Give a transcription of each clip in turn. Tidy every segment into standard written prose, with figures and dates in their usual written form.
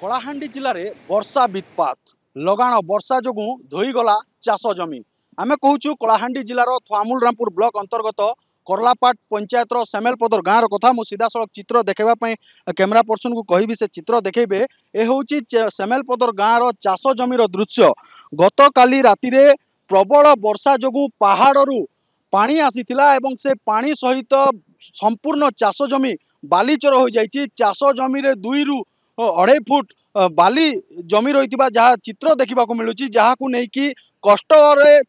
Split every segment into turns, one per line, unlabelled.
कलाहांडी जिले में वर्षा वित्पात लगाण वर्षा जो धोईगला चाष जमी आम कहूँ कलाहांडी जिलार थुआमूल रामपुर ब्लॉक अंतर्गत करलापाट पंचायतर सेमेलपदर गाँव कथा मु सीधा सड़क चित्र देखापी कैमेरा पर्सन को कहि से चित्र देखेबे ए हूँ सेमेलपदर गाँव चाष जमीर दृश्य गत काली राति प्रबल वर्षा जो पहाड़ू पानी आसीथिला एवं से पानी सहित संपूर्ण चाष जमी बालीचर हो जाइए। चाष जमी रे 2 ରୁ 2.5 फुट बाली जमी रही जहाँ चित्र देखा मिलूँ जहाँ को लेकिन कष्ट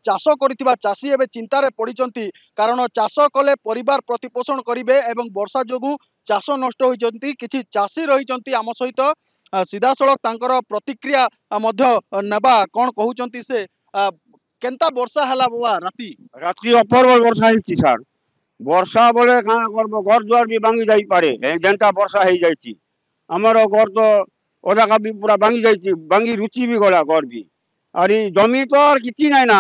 चाष कर चाषी एवं चिंतार पड़ती कारण चाष कले परिवार प्रतिपोषण करेंगे एवं वर्षा जो चाष नष्ट होती किसी चाषी रही आम सहित सीधा सड़क प्रतिक्रिया नेबा कौन कहते से केनता वर्षा है बाबा राति
राति अपर्ब वर्षा है सर वर्षा बोले कहाँ करब घर द्वार भी भांगी जाई पारे जेनता वर्षा हो जाइए आमर घर तो अधा का भी पूरा भांगी जाइए भांगी रुचि भी गला घर भी अरे जमी तो किसी ना ना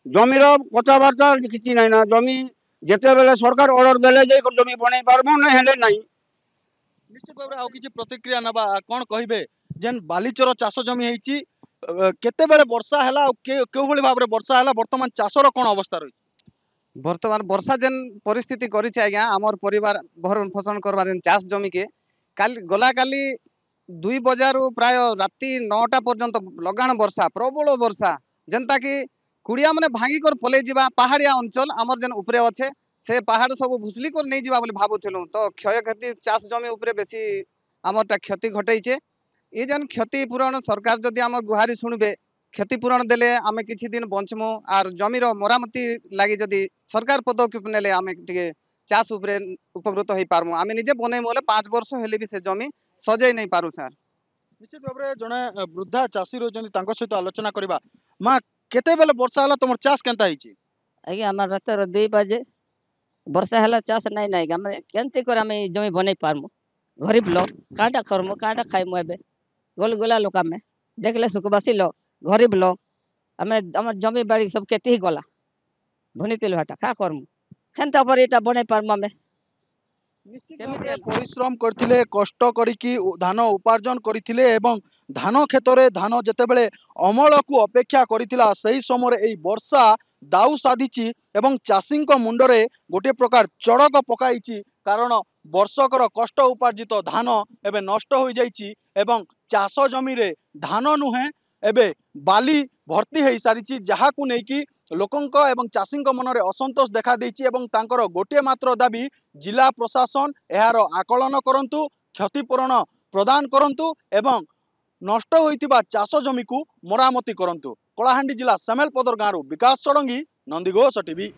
जमीर कथबार्ता किसी ना ना जमी जिते बेले सरकार ऑर्डर देले जे जमी बनै पारबो ना हेले नहीं।
निश्चित भाव आउ किछि प्रतिक्रिया नबा कोन कहिबे जेन बालीचर चाष जमी हेछि केते बेले वर्षा हैला केउ भली भाबरे वर्षा हैला वर्तमान चाषर कोन अवस्था रही
बर्तमान वर्षा जेन परिस्थिति करिछि आज्ञा आमर परिवार भरण पोषण करबार चाष जमी के गला काली 2 बजारू प्राय राति 9टा पर्यंत लगाण वर्षा प्रबल वर्षा जेनता कि कुड़िया माने भांगी कर पलै जिबा पहाड़िया अंचल आमर जेन उपरे अच्छे से पहाड़ सब भुसली कर नहीं जिबा बोली भाबुथिलु तो क्षय क्षति चाष जमी उपरे बेसी आमरटा क्षति घटैछे। ये जेन क्षति पूरण सरकार जदि आम गुहारी शुणबे क्षतिपूरण देले आमे किछि दिन बंचमु आर जमीर मरामती लगी जदि सरकार पदक्षेप नेले आमे टिके चाष उपरे उपकृत हो पारमु आमे निजे बनैमु बोले 5 वर्ष हेले भी से जमी सजै नहीं पारु सर।
निश्चित भाव में जड़े वृद्धा चाषी रही सहित आलोचना करवा माँ केते बेले वर्षा है तुम चाष केनता होइछि
आज्ञा आम रात 2 बजे वर्षा है चाष नाई नाई आम केमती कर आम जमी बन पारमु गरीब लोग काटा करमु काटा खाइमु एबे गोल गोला लोक आम देखले सुखबासी लोग गरीब लोग आम जमी बाड़ी सब केते ही गला भुनी तिल हाटा का करमु केनता पर एटा बन पारमु आम
परिश्रम करथिले कष्ट करिकी धान उपार्जन करथिले एवं धान क्षेत्र धान जेतेबेले अमल को अपेक्षा करिथिला सही समय एई वर्षा दाऊ साधिची एवं चाषी मुंडरे गोटे प्रकार चड़क पकाइची कारण वर्षकर कष्ट उपार्जित धान एबे नष्ट हो जाइची एवं चाष जमी रे धान नुहे एबे बाली भर्ती हो सारी जहाँ को लेकिन लोकंक एवं चाषी मनरे असंतोष देखा देइछि एवं तांकर गोटे मात्र दाबी जिला प्रशासन एहार आकलन करंतु क्षतिपूरण प्रदान करंतु एवं नष्ट होइतिबा चाष जमी को मरामती करंतु। कलाहांडी जिला सेमेलपदर गाँव विकास षडंगी नंदीघोष टीवी।